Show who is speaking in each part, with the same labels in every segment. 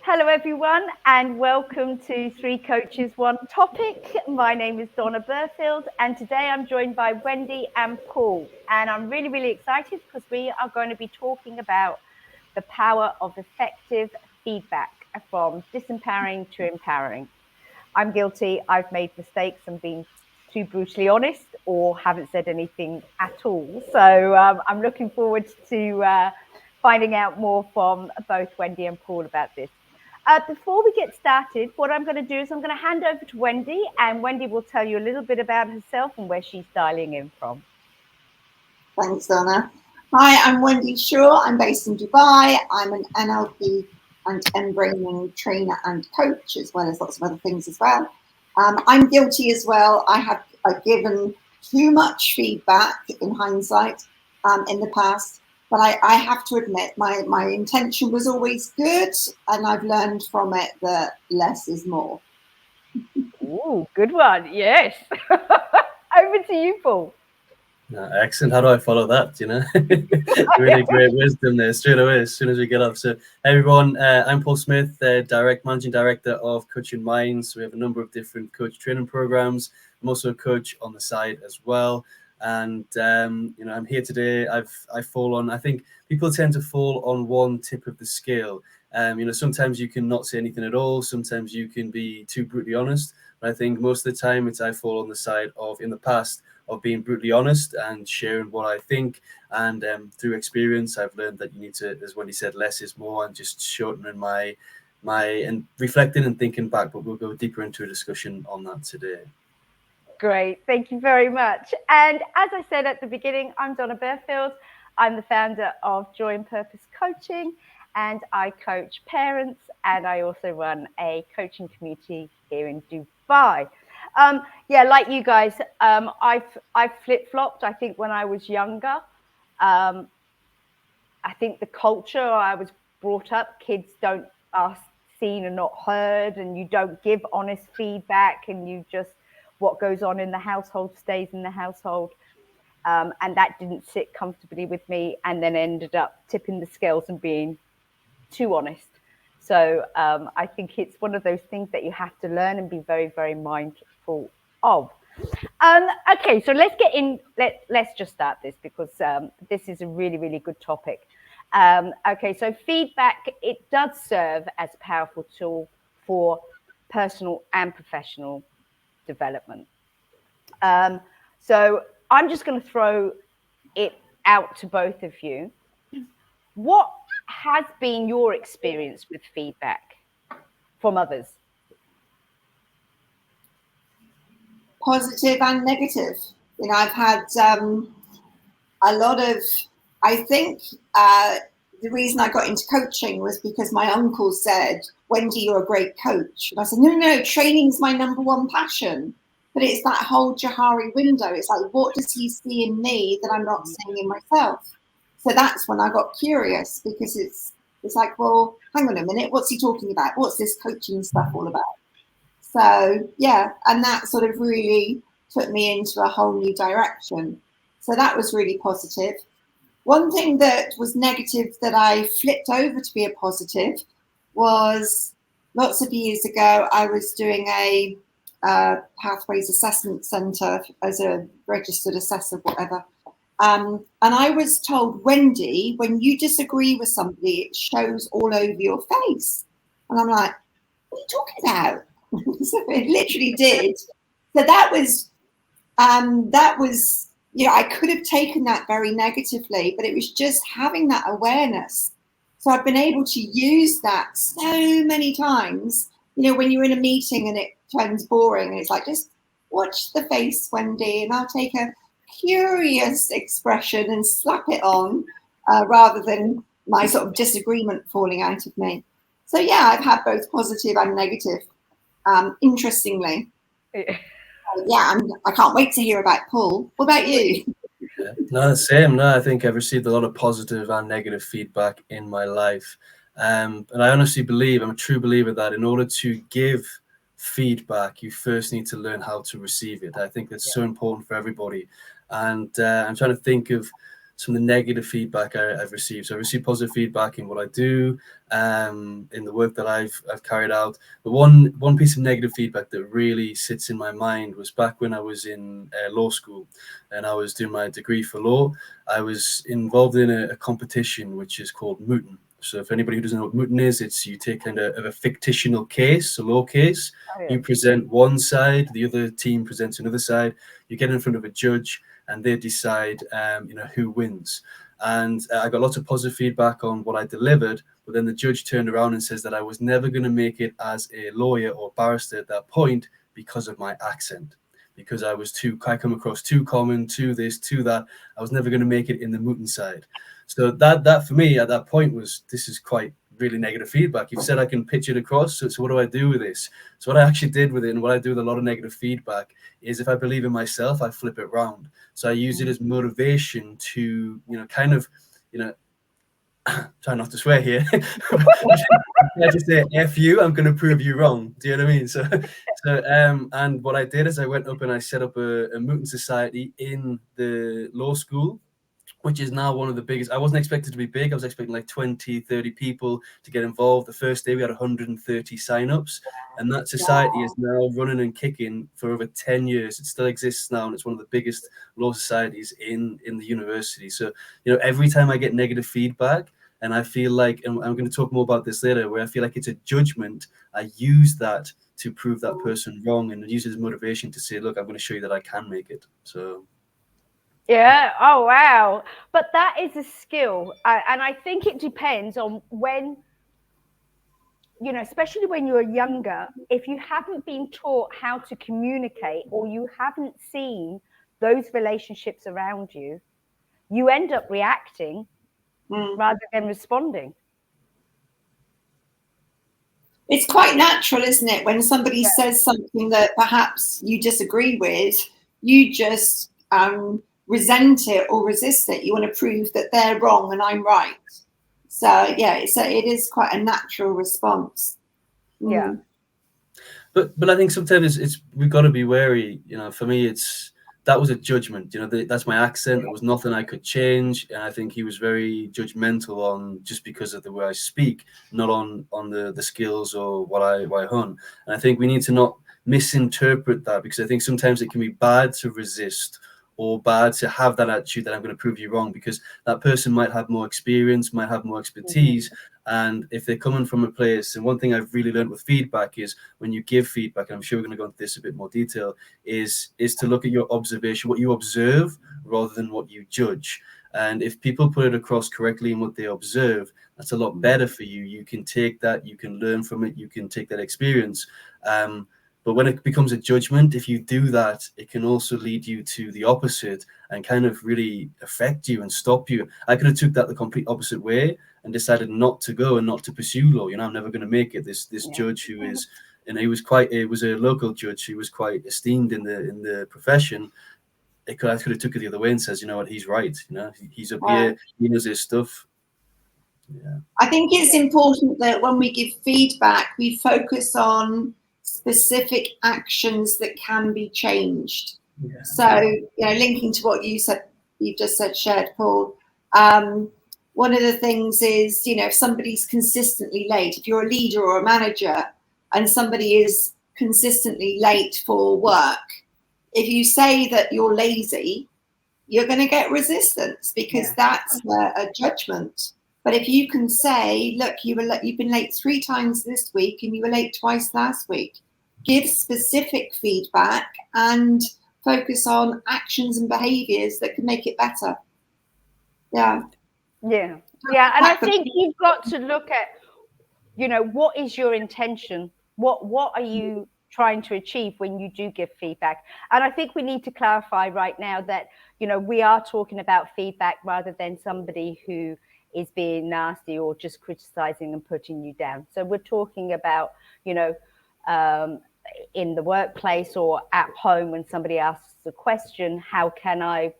Speaker 1: Hello everyone and welcome to Three Coaches, One Topic. My name is Donna Burfield and today I'm joined by Wendy and Paul, and I'm really excited because we are going to be talking about the power of effective feedback from disempowering to empowering. I'm guilty. I've made mistakes and been too brutally honest or haven't said anything at all. So I'm looking forward to finding out more from both Wendy and Paul about this. Before we get started, what I'm going to do is I'm going to hand over to Wendy, and Wendy will tell you a little bit about herself and where she's dialing in from.
Speaker 2: Thanks, Donna. Hi, I'm Wendy Shaw. I'm based in Dubai. I'm an NLP and M-Braining trainer and coach, as well as lots of other things as well. I'm guilty as well. I have given too much feedback in hindsight in the past. But I have to admit, my intention was always good, and I've learned from it that less is more.
Speaker 1: Ooh, good one. Yes. Over to you, Paul.
Speaker 3: Excellent. How do I follow that? Really great wisdom there straight away as soon as we get up. So, hey everyone, I'm Paul Smith, managing director of Coaching Minds. We have a number of different coach training programs. I'm also a coach on the side as well. And I'm here today. I think people tend to fall on one tip of the scale. Sometimes you can not say anything at all. Sometimes you can be too brutally honest. But I think most of the time I fall on the side of, in the past, of being brutally honest and sharing what I think. And through experience, I've learned that you need to, as Wendy said, less is more, and just shortening my and reflecting and thinking back. But we'll go deeper into a discussion on that today.
Speaker 1: Great. Thank you very much. And as I said at the beginning, I'm Donna Burfield. I'm the founder of Joy and Purpose Coaching, and I coach parents, and I also run a coaching community here in Dubai. Like you guys, I've flip-flopped. I think when I was younger, I think the culture I was brought up, kids are seen and not heard, and you don't give honest feedback, and you just, what goes on in the household stays in the household. And that didn't sit comfortably with me, and then ended up tipping the scales and being too honest. So I think it's one of those things that you have to learn and be very mindful of. Okay, so let's get in. Let's just start this because this is a really good topic. Okay, so feedback, it does serve as a powerful tool for personal and professional development. So I'm just going to throw it out to both of you. What has been your experience with feedback from others?
Speaker 2: Positive and negative. I've had a lot of, I think the reason I got into coaching was because my uncle said, Wendy, you're a great coach. And I said, no, training's my number one passion. But it's that whole Johari window. It's like, what does he see in me that I'm not seeing in myself? So that's when I got curious, because it's like, well, hang on a minute, what's he talking about? What's this coaching stuff all about? So, yeah, and that sort of really took me into a whole new direction. So that was really positive. One thing that was negative that I flipped over to be a positive was lots of years ago, I was doing a Pathways Assessment Centre as a registered assessor, whatever. And I was told, Wendy, when you disagree with somebody, it shows all over your face. And I'm like, what are you talking about? So it literally did. So that was, I could have taken that very negatively, but it was just having that awareness. So I've been able to use that so many times, when you're in a meeting and it turns boring and it's like, just watch the face, Wendy, and I'll take a curious expression and slap it on rather than my sort of disagreement falling out of me. So yeah, I've had both positive and negative, interestingly. I can't wait to hear about Paul. What about you?
Speaker 3: Yeah. No, the same. No, I think I've received a lot of positive and negative feedback in my life. And I honestly believe, I'm a true believer, that in order to give feedback, you first need to learn how to receive it. I think that's so important for everybody. And I'm trying to think of some of the negative feedback I've received. So I received positive feedback in what I do, in the work that I've carried out. But one piece of negative feedback that really sits in my mind was back when I was in law school and I was doing my degree for law. I was involved in a competition which is called mooting. So if anybody who doesn't know what mooting is, it's you take kind of a fictional case, a law case, you present one side, the other team presents another side, you get in front of a judge and they decide, who wins. And I got lots of positive feedback on what I delivered, but then the judge turned around and says that I was never going to make it as a lawyer or barrister at that point because of my accent. Because I come across too common, too this, too that. I was never going to make it in the mooting side. So that for me at that point this is quite really negative feedback. You've said I can pitch it across. So what do I do with this? So what I actually did with it, and what I do with a lot of negative feedback, is if I believe in myself, I flip it round. So I use it as motivation to, try not to swear here. I just say F you, I'm going to prove you wrong. Do you know what I mean? So and what I did is I went up and I set up a mooting society in the law school, which is now one of the biggest. I wasn't expected to be big. I was expecting like 20, 30 people to get involved. The first day we had 130 signups, and that society is now running and kicking for over 10 years. It still exists now, and it's one of the biggest law societies in the university. So, every time I get negative feedback, and I feel like, and I'm going to talk more about this later, where I feel like it's a judgment, I use that to prove that person wrong and use it as motivation to say, look, I'm going to show you that I can make it. So.
Speaker 1: Yeah. Oh, wow. But that is a skill. And I think it depends on when, especially when you're younger, if you haven't been taught how to communicate or you haven't seen those relationships around you, you end up reacting rather than responding.
Speaker 2: It's quite natural, isn't it? When somebody says something that perhaps you disagree with, you just resent it or resist it. You want to prove that they're wrong and I'm right. So it is quite a natural response.
Speaker 1: Yeah.
Speaker 3: But I think sometimes we've got to be wary. For me, that was a judgment. That's my accent. There was nothing I could change, and I think he was very judgmental on just because of the way I speak, not on the skills or what I hunt. And I think we need to not misinterpret that, because I think sometimes it can be bad to resist or bad to have that attitude that I'm going to prove you wrong, because that person might have more experience, might have more expertise. And if they're coming from a place, and one thing I've really learned with feedback is when you give feedback, and I'm sure we're going to go into this a bit more detail, is to look at your observation, what you observe rather than what you judge. And if people put it across correctly in what they observe, that's a lot better for you. You can take that, you can learn from it, you can take that experience. But when it becomes a judgment, if you do that, it can also lead you to the opposite and kind of really affect you and stop you. I could have took that the complete opposite way and decided not to go and not to pursue law. I'm never going to make it. This judge who is, it was a local judge who was quite esteemed in the profession. I could have took it the other way and says, you know what, he's right. He's up here, he knows his stuff. Yeah.
Speaker 2: I think it's important that when we give feedback, we focus on specific actions that can be changed. Yeah. So, linking to what you just said, Paul, one of the things is, if somebody's consistently late, if you're a leader or a manager and somebody is consistently late for work, if you say that you're lazy, you're going to get resistance, because that's a judgment. But if you can say, look, you've been late 3 times this week and you were late twice last week, give specific feedback and focus on actions and behaviors that can make it better. Yeah.
Speaker 1: Yeah. Yeah. And I think you've got to look at, what is your intention? What are you trying to achieve when you do give feedback? And I think we need to clarify right now that, we are talking about feedback rather than somebody who is being nasty or just criticizing and putting you down. So we're talking about, in the workplace or at home when somebody asks a question,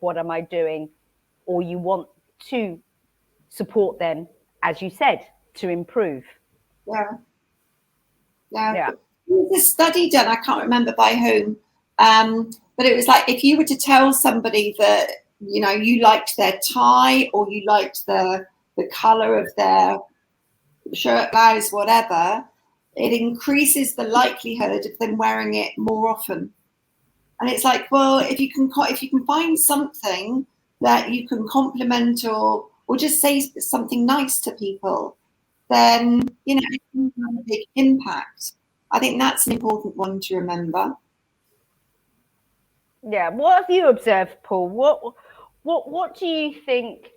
Speaker 1: what am I doing? Or you want to support them, as you said, to improve.
Speaker 2: Yeah. There's a study done, I can't remember by whom, but it was like, if you were to tell somebody that you know, you liked their tie or you liked the color of their shirt, blouse, whatever, it increases the likelihood of them wearing it more often. And it's like, well, if you can find something that you can compliment or just say something nice to people, then, you know, it can have a big impact. I think that's an important one to remember.
Speaker 1: Yeah. What have you observed, Paul? What do you think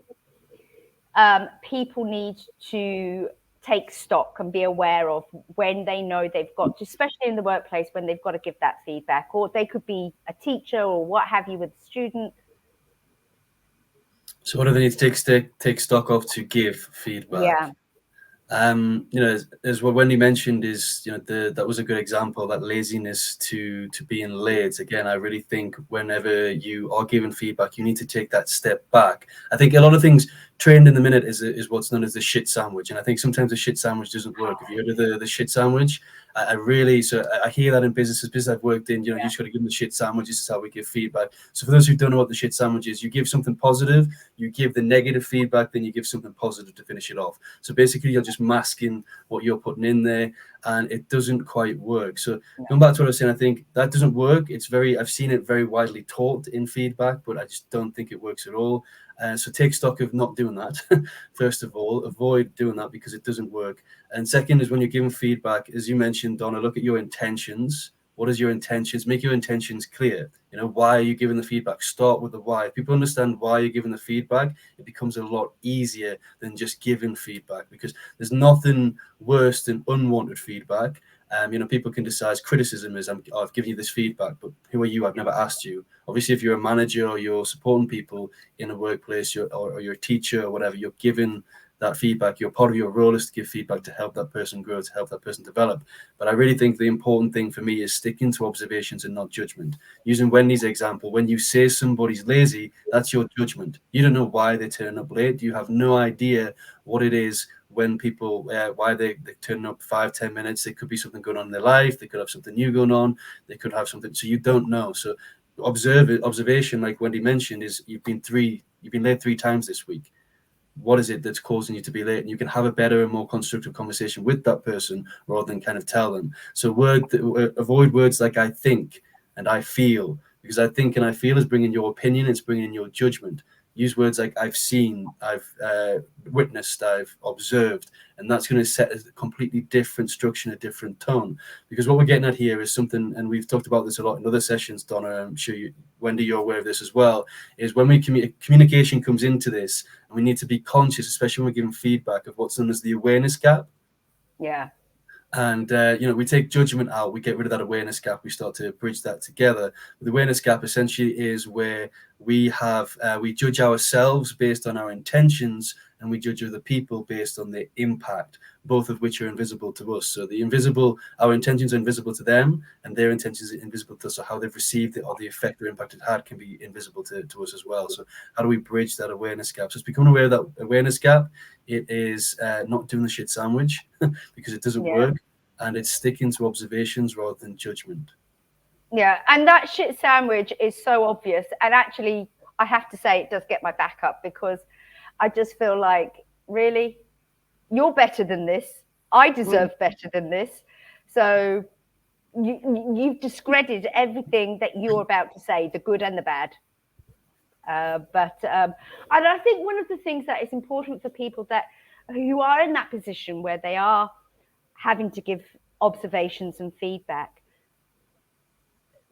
Speaker 1: people need to take stock and be aware of when they know they've got, especially in the workplace, when they've got to give that feedback, or they could be a teacher or what have you with a student?
Speaker 3: So what do they need to take stock of to give feedback?
Speaker 1: Yeah.
Speaker 3: You know, as what Wendy mentioned is, you know, that was a good example, that laziness to being late. Again, I really think whenever you are given feedback, you need to take that step back. I think a lot of things trained in the minute is what's known as the shit sandwich. And I think sometimes the shit sandwich doesn't work. Have you heard of the shit sandwich? I hear that in businesses I've worked in, you know, you just got to give them the shit sandwich. This is how we give feedback. So for those who don't know what the shit sandwich is, you give something positive, you give the negative feedback, then you give something positive to finish it off. So basically you're just masking what you're putting in there, and it doesn't quite work. So going back to what I was saying, I think that doesn't work. I've seen it very widely taught in feedback, but I just don't think it works at all. So take stock of not doing that. First of all, avoid doing that because it doesn't work. And second is when you're giving feedback, as you mentioned, Donna, look at your intentions. What is your intentions? Make your intentions clear. You know, why are you giving the feedback? Start with the why. If people understand why you're giving the feedback, it becomes a lot easier than just giving feedback, because there's nothing worse than unwanted feedback. You know, people can decide criticism is, I've given you this feedback, but who are you? I've never asked you. Obviously, if you're a manager or you're supporting people in a workplace, or you're a teacher or whatever, you're giving that feedback. Your part of your role is to give feedback to help that person grow, to help that person develop. But I really think the important thing for me is sticking to observations and not judgment. Using Wendy's example, when you say somebody's lazy, that's your judgment. You don't know why they turn up late. You have no idea what it is when people, why they turn up 5-10 minutes. There could be something going on in their life. They could have something new going on. They could have something, so you don't know. So observation, like Wendy mentioned, is you've been late 3 times this week. What is it that's causing you to be late? And you can have a better and more constructive conversation with that person rather than kind of tell them. So avoid words like I think and I feel, because I think and I feel is bringing your opinion, it's bringing your judgment. Use words like I've seen, I've witnessed, I've observed, and that's going to set a completely different structure and a different tone. Because what we're getting at here is something, and we've talked about this a lot in other sessions, Donna, I'm sure Wendy, you're aware of this as well, is when communication comes into this, and we need to be conscious, especially when we're giving feedback, of what's known as the awareness gap.
Speaker 1: Yeah.
Speaker 3: And, you know, we take judgment out, we get rid of that awareness gap, we start to bridge that together. The awareness gap essentially is where we judge ourselves based on our intentions, and we judge other people based on their impact, both of which are invisible to us. So our intentions are invisible to them, and their intentions are invisible to us. So how they've received it or the effect or impact it had can be invisible to us as well. So how do we bridge that awareness gap? So it's becoming aware of that awareness gap. It is not doing the shit sandwich because it doesn't work, and it's sticking to observations rather than judgment.
Speaker 1: Yeah, and that shit sandwich is so obvious. And actually, I have to say, it does get my back up, because I just feel like, really, you're better than this. I deserve better than this. So you've discredited everything that you're about to say, the good and the bad. And I think one of the things that is important for people who are in that position where they are having to give observations and feedback,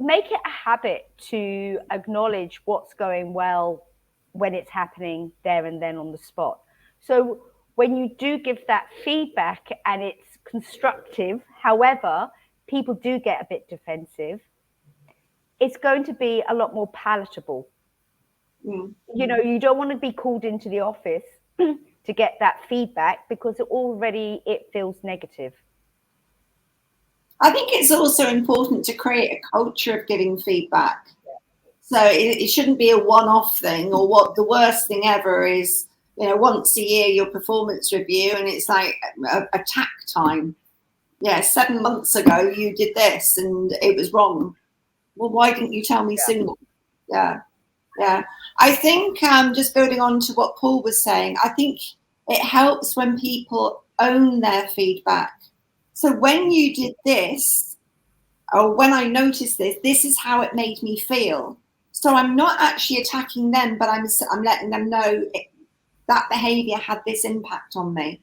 Speaker 1: make it a habit to acknowledge what's going well when it's happening there and then on the spot. So when you do give that feedback and it's constructive, however, people do get a bit defensive, it's going to be a lot more palatable. You know, you don't want to be called into the office to get that feedback because already it feels negative.
Speaker 2: I think it's also important to create a culture of giving feedback. So it shouldn't be a one-off thing, or what the worst thing ever is, you know, once a year your performance review, and it's like attack time. Yeah, 7 months ago you did this and it was wrong. Well, why didn't you tell me sooner? Yeah. Yeah, I think just building on to what Paul was saying, I think it helps when people own their feedback. So when you did this, or when I noticed this, this is how it made me feel. So I'm not actually attacking them, but I'm letting them know that behavior had this impact on me.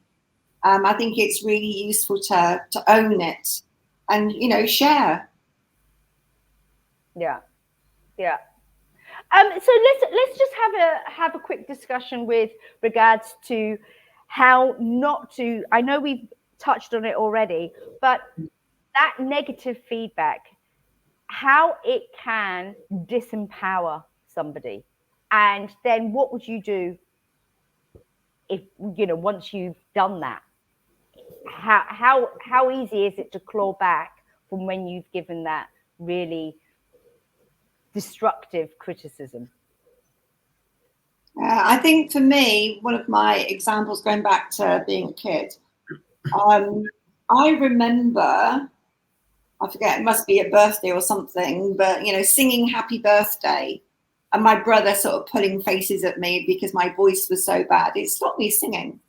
Speaker 2: I think it's really useful to own it and, you know, share.
Speaker 1: Yeah, yeah. So let's just have a quick discussion with regards to how not to. I know we've touched on it already, but that negative feedback, how it can disempower somebody, and then what would you do if, you know, once you've done that? How easy is it to claw back from when you've given that really destructive criticism?
Speaker 2: I think for me, one of my examples going back to being a kid, I remember, I forget, it must be a birthday or something, but, you know, singing happy birthday and my brother sort of pulling faces at me because my voice was so bad. It stopped me singing.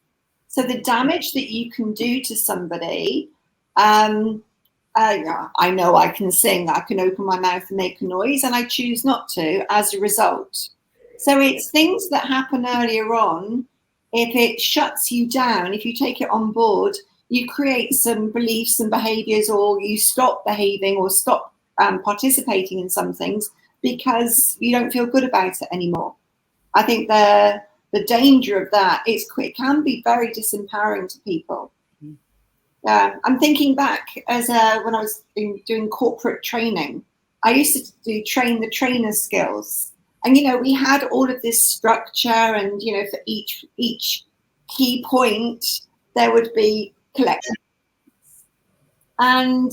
Speaker 2: So the damage that you can do to somebody, yeah, I know I can sing, I can open my mouth and make a noise, and I choose not to as a result. So it's things that happen earlier on. If it shuts you down, if you take it on board, you create some beliefs and behaviors, or you stop behaving or stop participating in some things because you don't feel good about it anymore. I think the danger of that is it can be very disempowering to people. I'm thinking back as when I was doing corporate training, I used to do train the trainer skills. And, you know, we had all of this structure and, you know, for each key point, there would be collected. And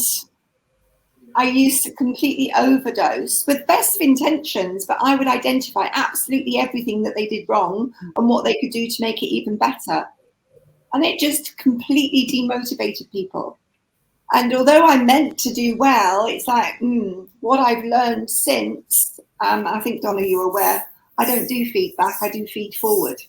Speaker 2: I used to completely overdose with best of intentions, but I would identify absolutely everything that they did wrong and what they could do to make it even better. And it just completely demotivated people. And although I meant to do well, it's like, what I've learned since, I think, Donna, you're aware, I don't do feedback, I do feed forward.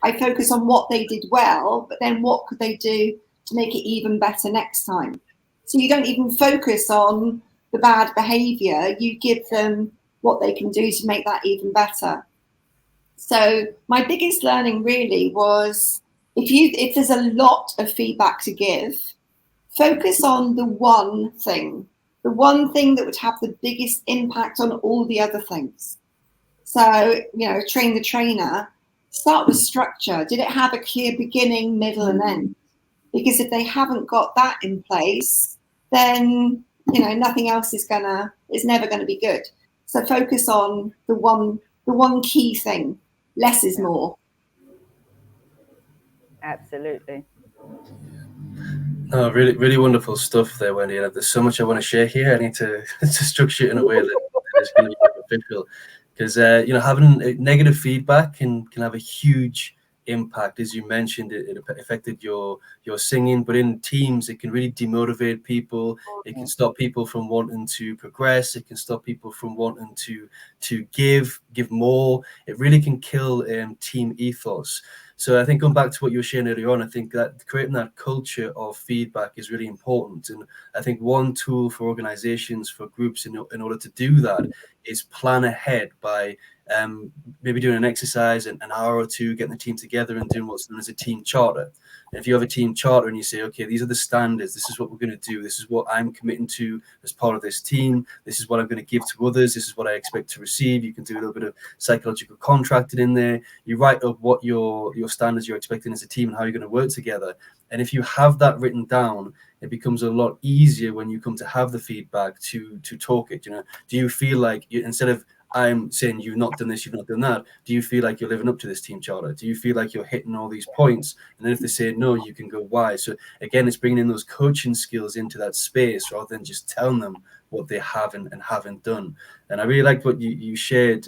Speaker 2: I focus on what they did well, but then what could they do to make it even better next time? So you don't even focus on the bad behavior, you give them what they can do to make that even better. So my biggest learning really was, if there's a lot of feedback to give, focus on the one thing that would have the biggest impact on all the other things. So, you know, train the trainer, start with structure. Did it have a clear beginning, middle, and end? Because if they haven't got that in place, then, you know, nothing else is never gonna be good. So focus on the one key thing. Less is more.
Speaker 1: Absolutely.
Speaker 3: No, really, really wonderful stuff there, Wendy. There's so much I want to share here. I need to structure it in a way that is going to be beneficial, because you know, having negative feedback can have a huge impact. As you mentioned, it affected your singing, but in teams it can really demotivate people. It can stop people from wanting to progress. It can stop people from wanting to give more. It really can kill team ethos. So I think going back to what you were sharing earlier on, I think that creating that culture of feedback is really important. And I think one tool for organizations, for groups in order to do that is plan ahead by maybe doing an exercise, an hour or two, getting the team together and doing what's known as a team charter. And if you have a team charter and you say, okay, these are the standards, this is what we're going to do, this is what I'm committing to as part of this team, this is what I'm going to give to others, this is what I expect to receive. You can do a little bit of psychological contracting in there. You write up what your standards you're expecting as a team and how you're going to work together. And if you have that written down, it becomes a lot easier when you come to have the feedback to talk it. You know, do you feel like instead of I'm saying you've not done this, you've not done that, do you feel like you're living up to this team charter? Do you feel like you're hitting all these points? And then if they say no, you can go why. So again, it's bringing in those coaching skills into that space rather than just telling them what they haven't and haven't done. And I really liked what you shared,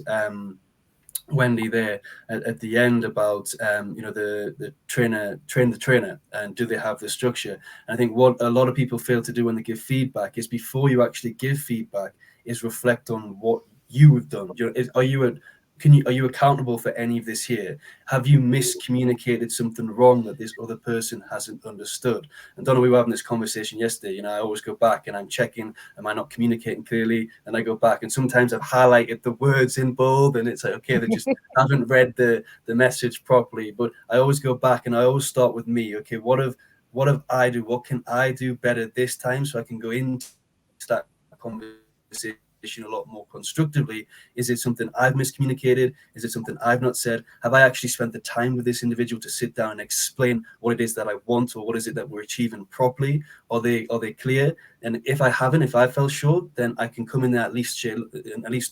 Speaker 3: Wendy, there at the end about you know, the trainer, train the trainer, and do they have the structure? And I think what a lot of people fail to do when they give feedback is, before you actually give feedback, is reflect on what you have done. Are you are you accountable for any of this here? Have you miscommunicated something wrong that this other person hasn't understood? And Donna, we were having this conversation yesterday. You know, I always go back and I'm checking, am I not communicating clearly? And I go back and sometimes I've highlighted the words in bold and it's like, okay, they just haven't read the message properly. But I always go back and I always start with me. Okay, what have what can I do better this time so I can go into that conversation a lot more constructively? Is it something I've miscommunicated? Is it something I've not said? Have I actually spent the time with this individual to sit down and explain what it is that I want, or what is it that we're achieving properly? Are they clear? And if I haven't, if I fell short, then I can come in there at least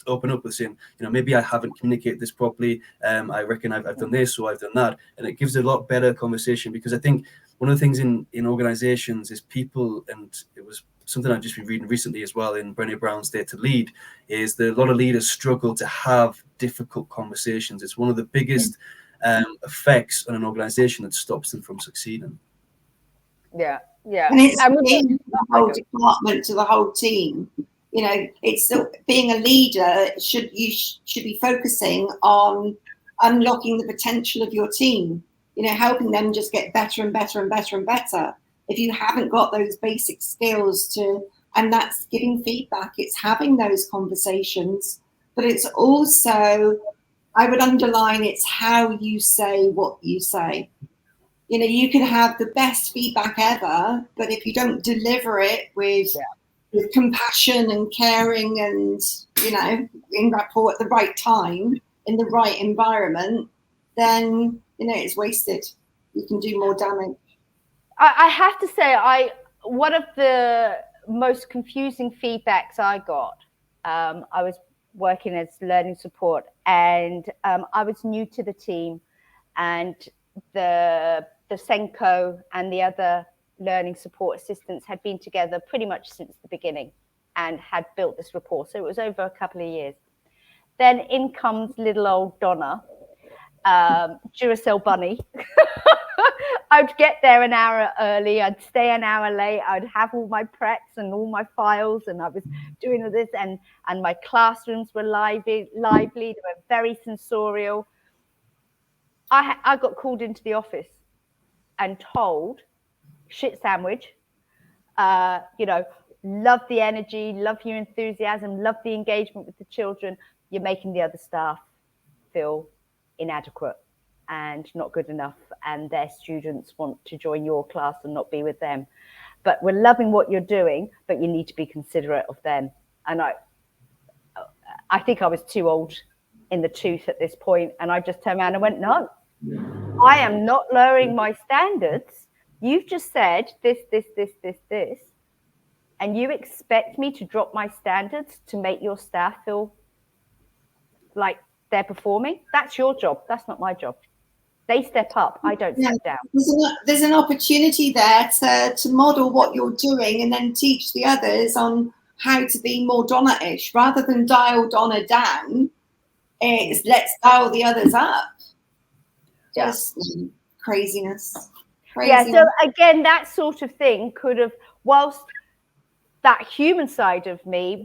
Speaker 3: open up with saying, you know, maybe I haven't communicated this properly. I reckon I've done this or I've done that, and it gives a lot better conversation. Because I think one of the things in organizations is people, and it was something I've just been reading recently as well in Brené Brown's Dare to Lead, is that a lot of leaders struggle to have difficult conversations. It's one of the biggest effects on an organization that stops them from succeeding.
Speaker 1: Yeah.
Speaker 2: And it's the whole department to the whole team. You know, it's being a leader should be focusing on unlocking the potential of your team. You know, helping them just get better and better and better and better. If you haven't got those basic skills and that's giving feedback, it's having those conversations, but it's also, I would underline, it's how you say what you say. You know, you can have the best feedback ever, but if you don't deliver it with compassion and caring and, you know, in rapport at the right time, in the right environment, then, you know, it's wasted. You can do more damage.
Speaker 1: I have to say, one of the most confusing feedbacks I got, I was working as learning support, and I was new to the team, and the Senko and the other learning support assistants had been together pretty much since the beginning and had built this rapport. So it was over a couple of years. Then in comes little old Donna, Duracell bunny. I'd get there an hour early, I'd stay an hour late, I'd have all my preps and all my files, and I was doing all this, and my classrooms were lively, they were very sensorial. I got called into the office and told, shit sandwich, you know, love the energy, love your enthusiasm, love the engagement with the children, you're making the other staff feel inadequate and not good enough, and their students want to join your class and not be with them. But we're loving what you're doing, but you need to be considerate of them. And I think I was too old in the tooth at this point, and I just turned around and went, no, I am not lowering my standards. You've just said this, and you expect me to drop my standards to make your staff feel like they're performing? That's your job. That's not my job. They step up. I don't step down.
Speaker 2: There's an opportunity there to model what you're doing and then teach the others on how to be more Donna-ish. Rather than dial Donna down, it's let's dial the others up. Just craziness.
Speaker 1: Yeah, so again, that sort of thing could have, whilst that human side of me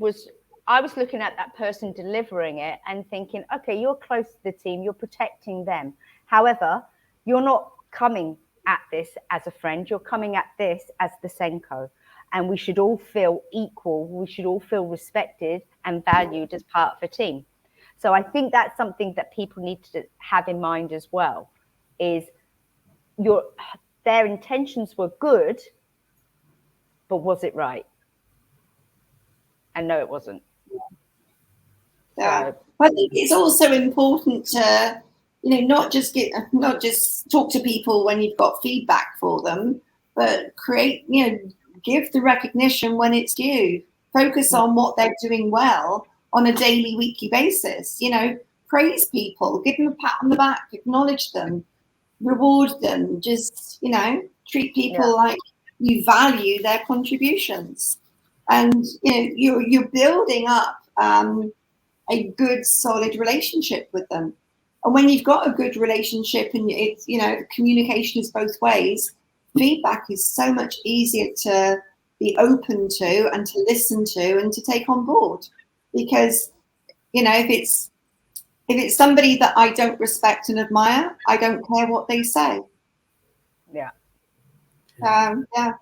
Speaker 1: I was looking at that person delivering it and thinking, okay, you're close to the team, you're protecting them. However, you're not coming at this as a friend, you're coming at this as the Senko. And we should all feel equal. We should all feel respected and valued as part of a team. So I think that's something that people need to have in mind as well, is their intentions were good, but was it right? And no, it wasn't.
Speaker 2: Yeah, I think it's also important to, you know, not just talk to people when you've got feedback for them, but create, you know, give the recognition when it's due. Focus on what they're doing well on a daily, weekly basis. You know, praise people, give them a pat on the back, acknowledge them, reward them. Just, you know, treat people like you value their contributions, and you know you're building up a good, solid relationship with them. And when you've got a good relationship and it's, you know, communication is both ways, feedback is so much easier to be open to and to listen to and to take on board. Because, you know, if If it's somebody that I don't respect and admire, I don't care what they say.
Speaker 1: Yeah.
Speaker 2: Yeah.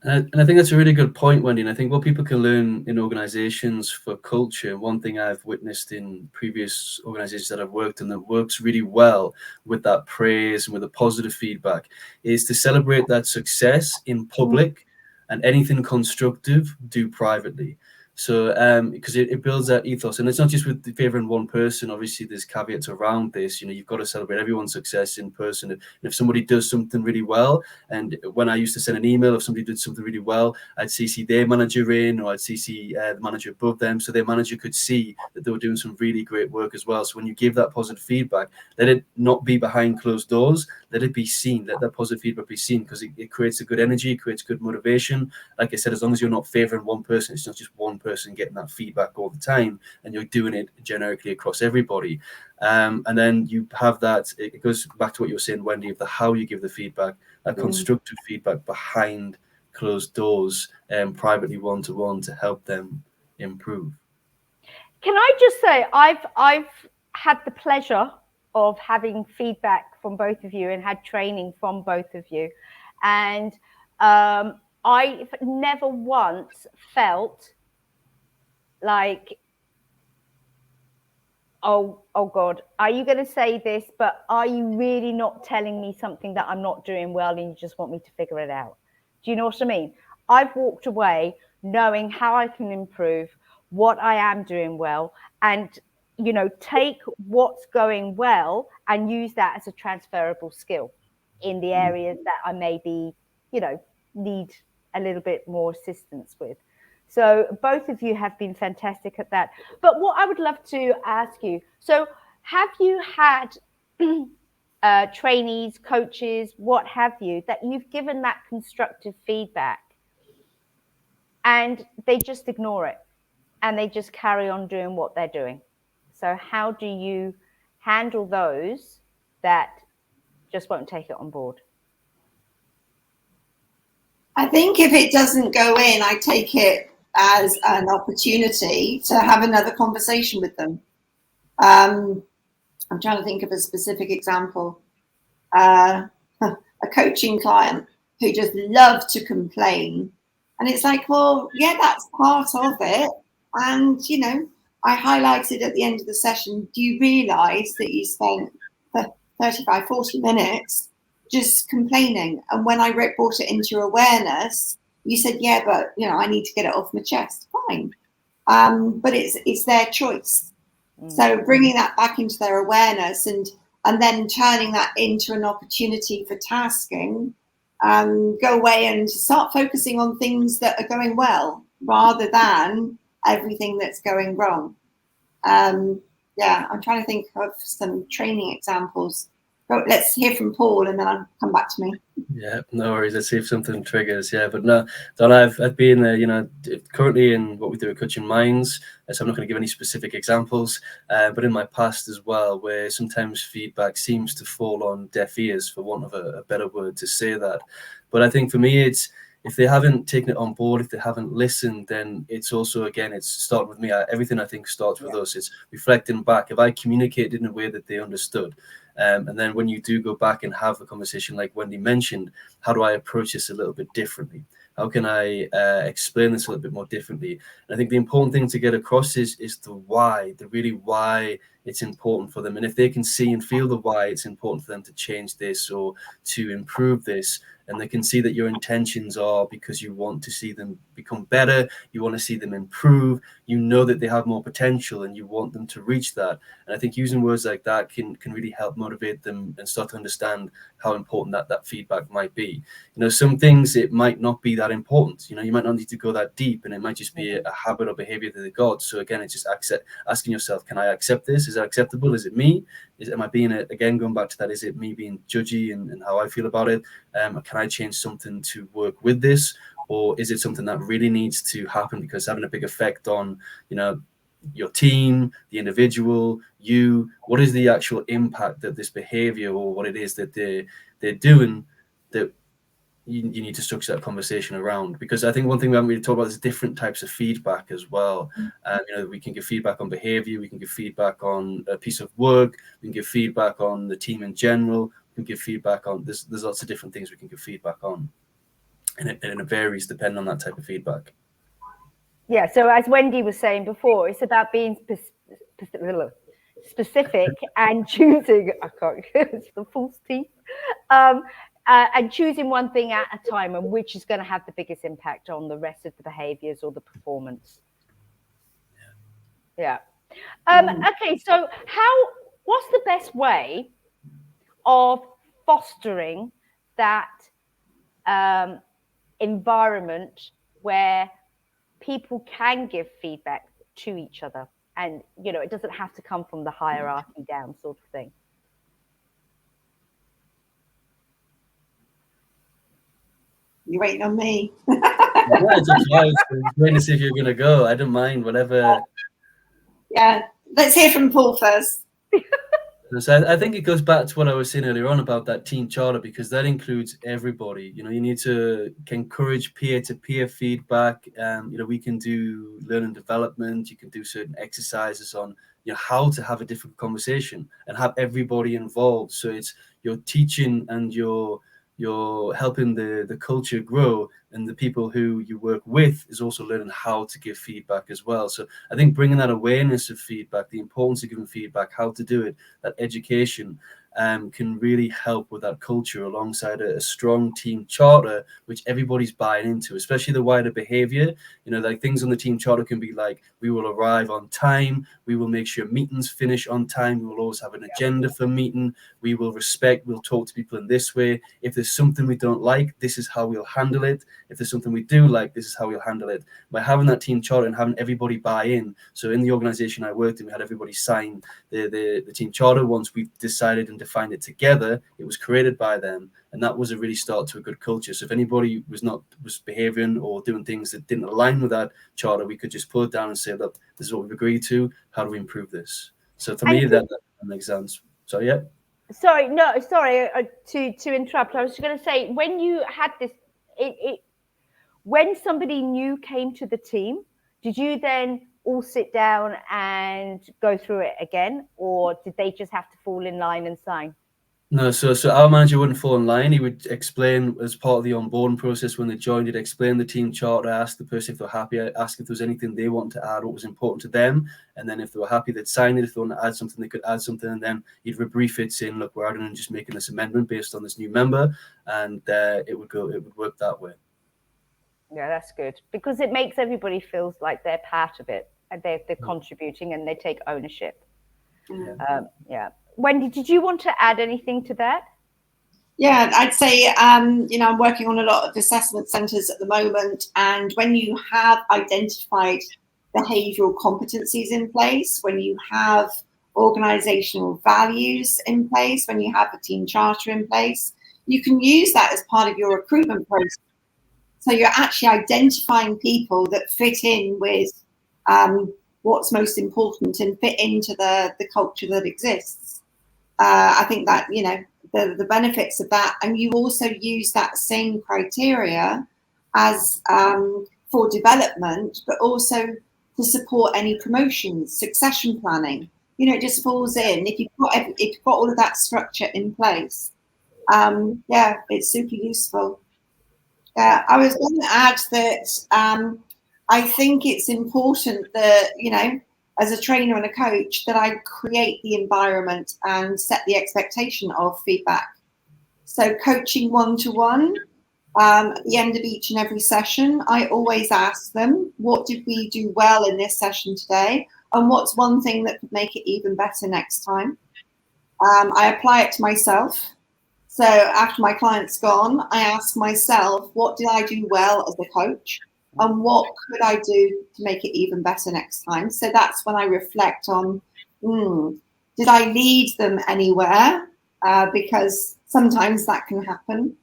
Speaker 3: And I think that's a really good point, Wendy. And I think what people can learn in organizations for culture, one thing I've witnessed in previous organizations that I've worked in that works really well with that praise and with the positive feedback, is to celebrate that success in public, and anything constructive do privately. So because it builds that ethos, and it's not just with favoring one person. Obviously there's caveats around this. You've got to celebrate everyone's success in person. And if somebody does something really well, and when I used to send an email, if somebody did something really well, I'd CC their manager in, or I'd CC the manager above them, so their manager could see that they were doing some really great work as well. So when you give that positive feedback, let it not be behind closed doors, let it be seen, let that positive feedback be seen, because it creates a good energy, it creates good motivation. Like I said, as long as you're not favoring one person, it's not just one person getting that feedback all the time, and you're doing it generically across everybody. And then you have that, it goes back to what you were saying, Wendy, of the how you give the feedback, that constructive feedback behind closed doors and privately one-to-one to help them improve.
Speaker 1: Can I just say, I've had the pleasure of having feedback from both of you and had training from both of you. And I've never once felt like, oh God, are you going to say this, but are you really not telling me something that I'm not doing well and you just want me to figure it out? Do you know what I mean? I've walked away knowing how I can improve, what I am doing well, and take what's going well and use that as a transferable skill in the areas that I maybe need a little bit more assistance with. So both of you have been fantastic at that. But what I would love to ask you, so have you had trainees, coaches, what have you, that you've given that constructive feedback and they just ignore it and they just carry on doing what they're doing? So how do you handle those that just won't take it on board?
Speaker 2: I think if it doesn't go in, I take it as an opportunity to have another conversation with them. I'm trying to think of a specific example. A coaching client who just loved to complain. And it's like, well, yeah, that's part of it. And, I highlighted at the end of the session, do you realize that you spent 35, 40 minutes just complaining? And when I brought it into your awareness, you said, yeah, but, I need to get it off my chest. Fine. But it's their choice. So bringing that back into their awareness and then turning that into an opportunity for tasking, go away and start focusing on things that are going well rather than everything that's going wrong. I'm trying to think of some training examples. Let's hear from Paul and then I'll come back to me.
Speaker 3: Yeah, no worries. Let's see if something triggers. Yeah, but no, Donna, I've been currently in what we do at Coaching Minds, so I'm not going to give any specific examples, but in my past as well, where sometimes feedback seems to fall on deaf ears, for want of a better word to say that. But I think for me, it's, if they haven't taken it on board, if they haven't listened, then it's also, again, it's starting with me. Everything I think starts with us. It's reflecting back. If I communicated in a way that they understood, and then when you do go back and have a conversation like Wendy mentioned, how do I approach this a little bit differently? How can I explain this a little bit more differently? And I think the important thing to get across is the why, the really why it's important for them. And if they can see and feel the why it's important for them to change this or to improve this, and they can see that your intentions are because you want to see them become better, you want to see them improve, you know that they have more potential and you want them to reach that. And I think using words like that can really help motivate them and start to understand how important that feedback might be. Some things, it might not be that important. You might not need to go that deep, and it might just be a habit or behavior that they got. So again, it's just asking yourself, can I accept this? Is that acceptable? Is it me? Am I being, again, going back to that, is it me being judgy and how I feel about it? Can I change something to work with this? Or is it something that really needs to happen because it's having a big effect on, your team, the individual, you? What is the actual impact that this behavior or what it is that they're doing that you need to structure that conversation around, because I think one thing we haven't really talked about is different types of feedback as well. We can give feedback on behavior, we can give feedback on a piece of work, we can give feedback on the team in general, we can give feedback on, there's lots of different things we can give feedback on, and it varies depending on that type of feedback.
Speaker 1: Yeah, so as Wendy was saying before, it's about being specific and choosing, I can't, it's the false teeth, and choosing one thing at a time, and which is going to have the biggest impact on the rest of the behaviors or the performance. Yeah. Okay, so what's the best way of fostering that environment where people can give feedback to each other, and it doesn't have to come from the hierarchy down sort of thing?
Speaker 2: You waiting on me?
Speaker 3: Yeah, I was waiting to see if you're going to go. I don't mind, whatever.
Speaker 2: Yeah, let's hear from Paul first.
Speaker 3: So I think it goes back to what I was saying earlier on about that team charter, because that includes everybody. You need to encourage peer-to-peer feedback. We can do learning development. You can do certain exercises on how to have a difficult conversation and have everybody involved. So it's you're teaching and you're helping the culture grow, and the people who you work with is also learning how to give feedback as well. So I think bringing that awareness of feedback, the importance of giving feedback, how to do it, that education can really help with that culture, alongside a strong team charter, which everybody's buying into, especially the wider behavior. Like things on the team charter can be like, we will arrive on time, we will make sure meetings finish on time, we will always have an agenda for meeting, we will respect, we'll talk to people in this way. If there's something we don't like, this is how we'll handle it. If there's something we do like, this is how we'll handle it. By having that team charter and having everybody buy in. So in the organization I worked in, we had everybody sign the team charter. Once we decided and defined it together, it was created by them, and that was a really start to a good culture. So if anybody was behaving or doing things that didn't align with that charter, we could just pull it down and say, look, this is what we've agreed to, how do we improve this? So for me, that makes sense. So yeah.
Speaker 1: Sorry to interrupt. I was just going to say, when you had this, when somebody new came to the team, did you then all sit down and go through it again, or did they just have to fall in line and sign?
Speaker 3: No, so our manager wouldn't fall in line. He would explain as part of the onboarding process when they joined. He'd explain the team charter, ask the person if they're happy, ask if there was anything they wanted to add, what was important to them, and then if they were happy, they'd sign it. If they wanted to add something, they could add something, and then he'd rebrief it, saying, "Look, we're adding and just making this amendment based on this new member," and it would work that way.
Speaker 1: Yeah, that's good, because it makes everybody feels like they're part of it and they're contributing and they take ownership. Yeah. Wendy, did you want to add anything to that?
Speaker 2: Yeah, I'd say, I'm working on a lot of assessment centres at the moment. And when you have identified behavioural competencies in place, when you have organisational values in place, when you have a team charter in place, you can use that as part of your recruitment process. So you're actually identifying people that fit in with what's most important and fit into the culture that exists. I think that, the benefits of that, and you also use that same criteria as for development, but also to support any promotions, succession planning. It just falls in if you've got all of that structure in place. It's super useful. I was going to add that I think it's important that, as a trainer and a coach, that I create the environment and set the expectation of feedback. So coaching one-to-one, at the end of each and every session, I always ask them, what did we do well in this session today? And what's one thing that could make it even better next time? I apply it to myself. So after my client's gone, I ask myself, what did I do well as a coach? And what could I do to make it even better next time? So that's when I reflect on, did I lead them anywhere? Because sometimes that can happen.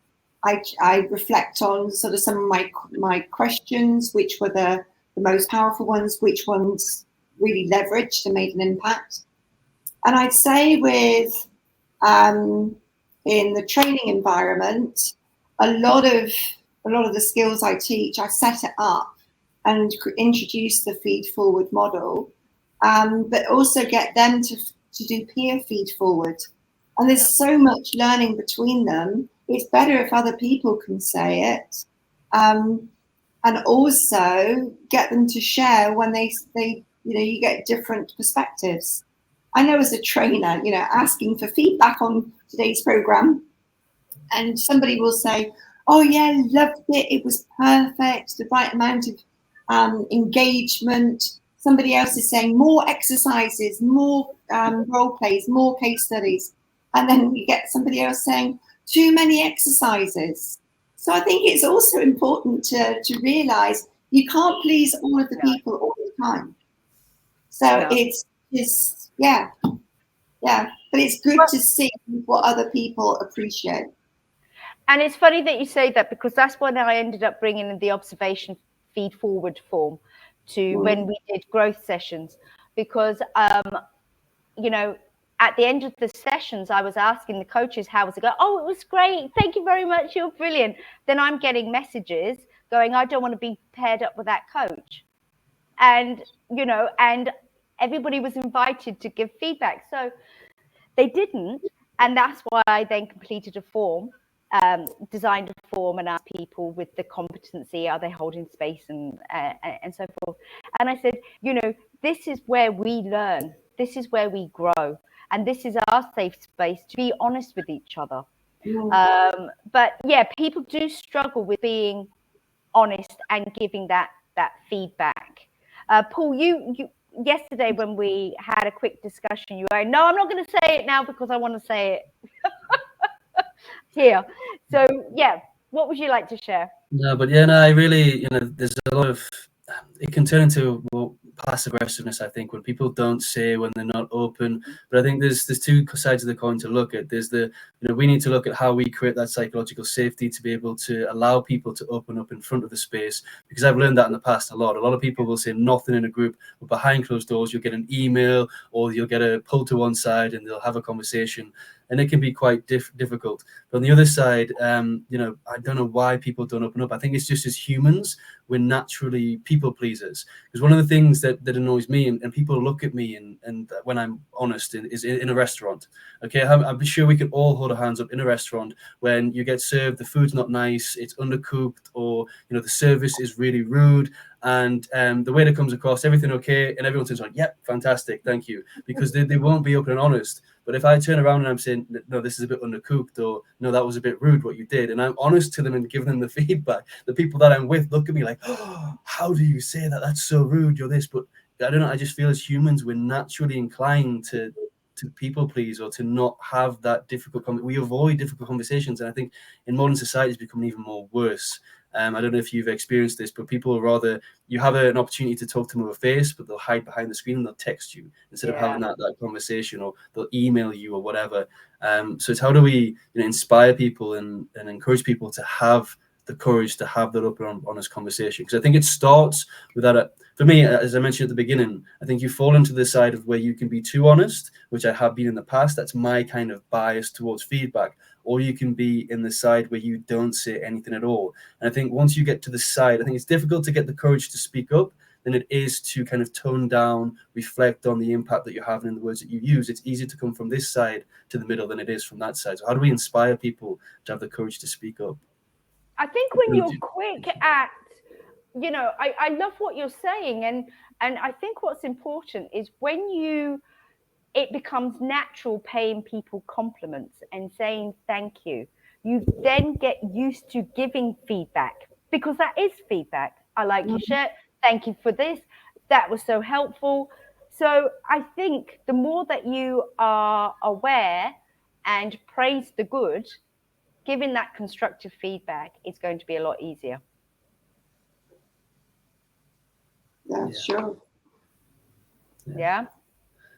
Speaker 2: I reflect on sort of some of my questions, which were the most powerful ones, which ones really leveraged and made an impact. And I'd say with in the training environment, a lot of the skills I teach, I set it up and introduce the feed forward model, but also get them to do peer feed forward. And there's so much learning between them. It's better if other people can say it, and also get them to share when they you get different perspectives. I know as a trainer, asking for feedback on today's program, and somebody will say, "Oh yeah, loved it. It was perfect. The right amount of engagement." Somebody else is saying more exercises, more role plays, more case studies, and then you get somebody else saying too many exercises. So I think it's also important to realize you can't please all of the people all the time. So it's just yeah. But it's good to see what other people appreciate.
Speaker 1: And it's funny that you say that, because that's when I ended up bringing in the observation feed forward form to when we did growth sessions, because at the end of the sessions, I was asking the coaches, how was it going? Oh, it was great. Thank you very much. You're brilliant. Then I'm getting messages going, I don't want to be paired up with that coach. And, and everybody was invited to give feedback. So they didn't. And that's why I then completed a form, designed a form, and asked people with the competency, are they holding space and so forth. And I said, this is where we learn. This is where we grow. And this is our safe space to be honest with each other. But yeah, people do struggle with being honest and giving that feedback. Paul, you yesterday when we had a quick discussion, you were, no, I'm not going to say it now because I want to say it here. So yeah, what would you like to share?
Speaker 3: No, but yeah, no, I really, there's a lot of, it can turn into passive aggressiveness, I think, when people don't say, when they're not open. But I think there's two sides of the coin to look at. There's we need to look at how we create that psychological safety to be able to allow people to open up in front of the space, because I've learned that in the past a lot. A lot of people will say nothing in a group, but behind closed doors, you'll get an email or you'll get a pull to one side and they'll have a conversation. And it can be quite difficult. But on the other side, I don't know why people don't open up. I think it's just as humans, we're naturally people pleasers. Because one of the things that annoys me, and people look at me, and when I'm honest, is in a restaurant. Okay, I'm sure we can all hold our hands up in a restaurant when you get served, the food's not nice, it's undercooked, or the service is really rude. And the waiter comes across, everything okay, and everyone says, like, yep, fantastic, thank you, because they won't be open and honest. But if I turn around and I'm saying, no, this is a bit undercooked, or no, that was a bit rude what you did, and I'm honest to them and give them the feedback, the people that I'm with look at me like, oh, how do you say that? That's so rude, you're this. But I don't know, I just feel as humans, we're naturally inclined to people please, or to not have that difficult we avoid difficult conversations. And I think in modern society it's becoming even more worse. I don't know if you've experienced this, but people rather, you have an opportunity to talk to them over face, but they'll hide behind the screen and they'll text you instead of having that conversation, or they'll email you or whatever. So it's how do we inspire people and encourage people to have the courage to have that open, honest conversation? Because I think it starts with that. For me, as I mentioned at the beginning, I think you fall into the side of where you can be too honest, which I have been in the past. That's my kind of bias towards feedback. Or you can be in the side where you don't say anything at all. And I think once you get to the side, I think it's difficult to get the courage to speak up than it is to kind of tone down, reflect on the impact that you're having in the words that you use. It's easier to come from this side to the middle than it is from that side. So how do we inspire people to have the courage to speak up?
Speaker 1: I think when you're quick at, I love what you're saying. And I think what's important is when it becomes natural paying people compliments and saying thank you. You then get used to giving feedback, because that is feedback. I like your shirt. Thank you for this. That was so helpful. So I think the more that you are aware and praise the good, giving that constructive feedback is going to be a lot easier.
Speaker 2: Yeah, sure.
Speaker 1: Yeah.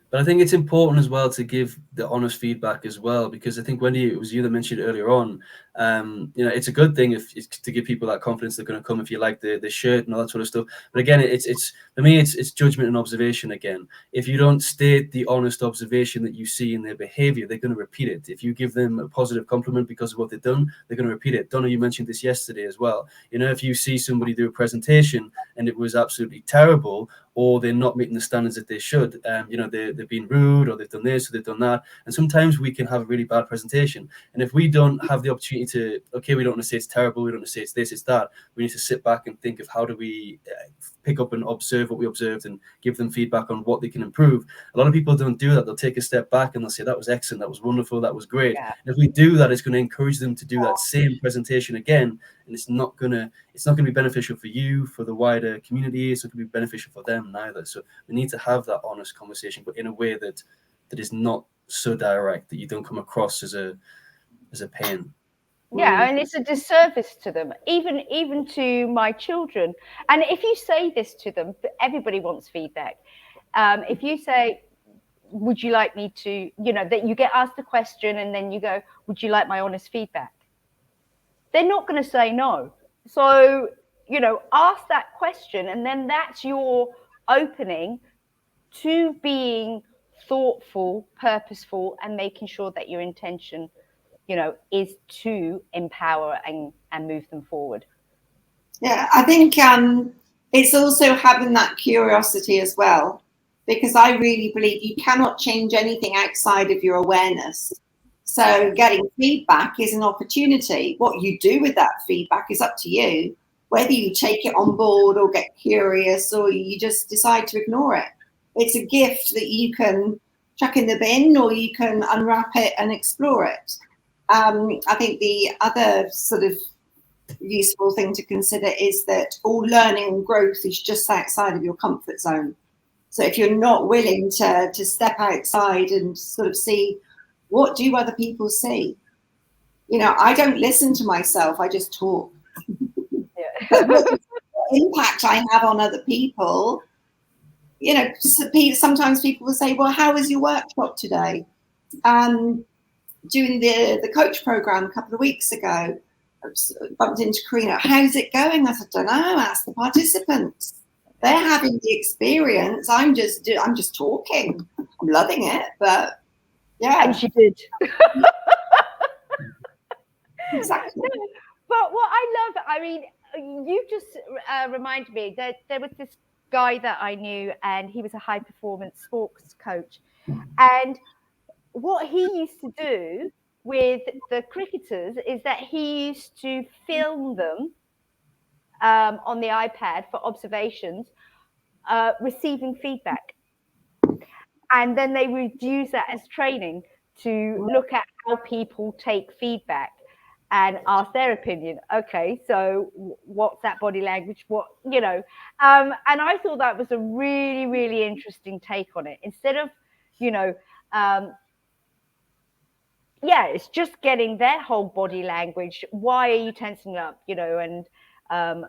Speaker 3: But I think it's important as well to give the honest feedback as well, because I think, Wendy, it was you that mentioned earlier on, It's a good thing if to give people that confidence they're going to come if you like the shirt and all that sort of stuff. But again, it's for me, it's judgment and observation again. If you don't state the honest observation that you see in their behavior, they're going to repeat it. If you give them a positive compliment because of what they've done, they're going to repeat it. Donna, you mentioned this yesterday as well. If you see somebody do a presentation and it was absolutely terrible, or they're not meeting the standards that they should, they've been rude, or they've done this, or they've done that. And sometimes we can have a really bad presentation. And if we don't have the opportunity to, we don't want to say it's terrible, we don't want to say it's this, it's that, we need to sit back and think of how do we pick up and observe what we observed and give them feedback on what they can improve. A lot of people don't do that. They'll take a step back and they'll say, that was excellent, that was wonderful, that was great.
Speaker 1: Yeah.
Speaker 3: And if we do that, it's going to encourage them to do that same presentation again. And it's not going to be beneficial for you, for the wider community. It's not going to be beneficial for them neither. So we need to have that honest conversation, but in a way that is not so direct that you don't come across as a pain.
Speaker 1: Yeah, and it's a disservice to them, even to my children. And if you say this to them, everybody wants feedback. If you say, would you like me to, that you get asked a question and then you go, would you like my honest feedback? They're not going to say no. So, ask that question, and then that's your opening to being thoughtful, purposeful, and making sure that your intention is to empower and move them forward.
Speaker 2: Yeah, I think it's also having that curiosity as well, because I really believe you cannot change anything outside of your awareness. So getting feedback is an opportunity. What you do with that feedback is up to you, whether you take it on board or get curious or you just decide to ignore it. It's a gift that you can chuck in the bin or you can unwrap it and explore it. I think the other sort of useful thing to consider is that all learning and growth is just outside of your comfort zone. So if you're not willing to step outside and sort of see, what do other people see? I don't listen to myself, I just talk. Yeah. But what impact I have on other people, sometimes people will say, well, how was your workshop today? Doing the coach program a couple of weeks ago, I bumped into Karina. How's it going? I said, I don't know, ask the participants. They're having the experience. I'm just talking. I'm loving it, but yeah.
Speaker 1: And she did.
Speaker 2: Exactly.
Speaker 1: But what I love, you just reminded me that there was this guy that I knew, and he was a high performance sports coach. And what he used to do with the cricketers is that he used to film them on the iPad for observations, receiving feedback. And then they would use that as training to look at how people take feedback and ask their opinion. Okay, so what's that body language? And I thought that was a really, really interesting take on it. Instead of, it's just getting their whole body language. Why are you tensing up? And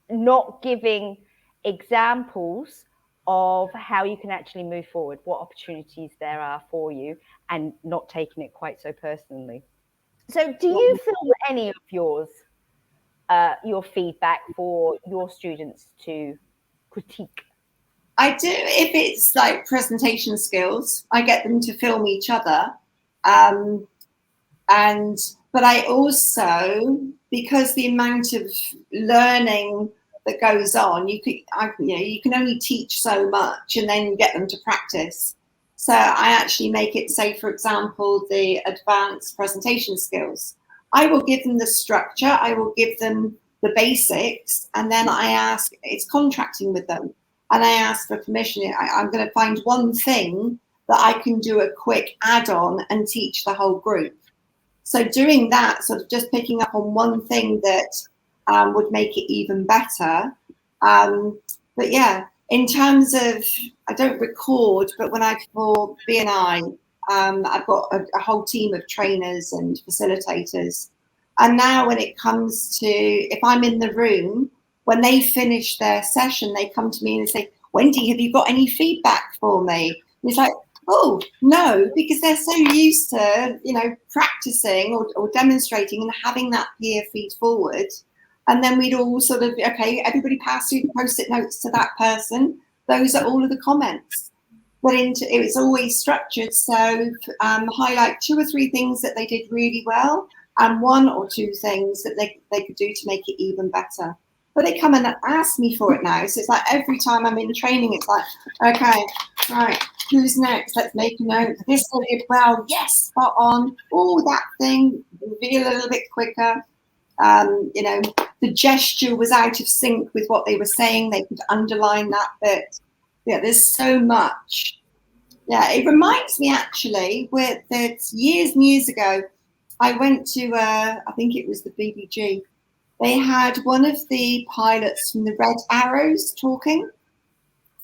Speaker 1: not giving examples of how you can actually move forward, what opportunities there are for you, and not taking it quite so personally. So do you feel any of your feedback for your students to critique?
Speaker 2: I do. If it's like presentation skills, I get them to film each other. But I also, because the amount of learning that goes on, you can only teach so much and then get them to practice. So I actually make it, say, for example, the advanced presentation skills. I will give them the structure, I will give them the basics, and then I ask, it's contracting with them, and I ask for permission. I'm going to find one thing that I can do a quick add-on and teach the whole group. So doing that, sort of just picking up on one thing that would make it even better. But yeah, in terms of, I don't record, but when for BNI, I've got a whole team of trainers and facilitators. And now when it comes to, if I'm in the room, when they finish their session, they come to me and say, Wendy, have you got any feedback for me? And it's like, oh no, because they're so used to, practicing or demonstrating and having that peer feed forward. And then we'd all sort of, okay, everybody pass through the post-it notes to that person. Those are all of the comments. But it was always structured. So highlight 2 or 3 things that they did really well and 1 or 2 things that they could do to make it even better. But they come and ask me for it now. So it's like every time I'm in training, it's like, okay, right, who's next? Let's make a note. This one did well. Yes, spot on. Oh, that thing, reveal a little bit quicker. The gesture was out of sync with what they were saying. They could underline that bit. Yeah, there's so much. Yeah, it reminds me actually that years and years ago, I went to, I think it was the BBG. They had one of the pilots from the Red Arrows talking.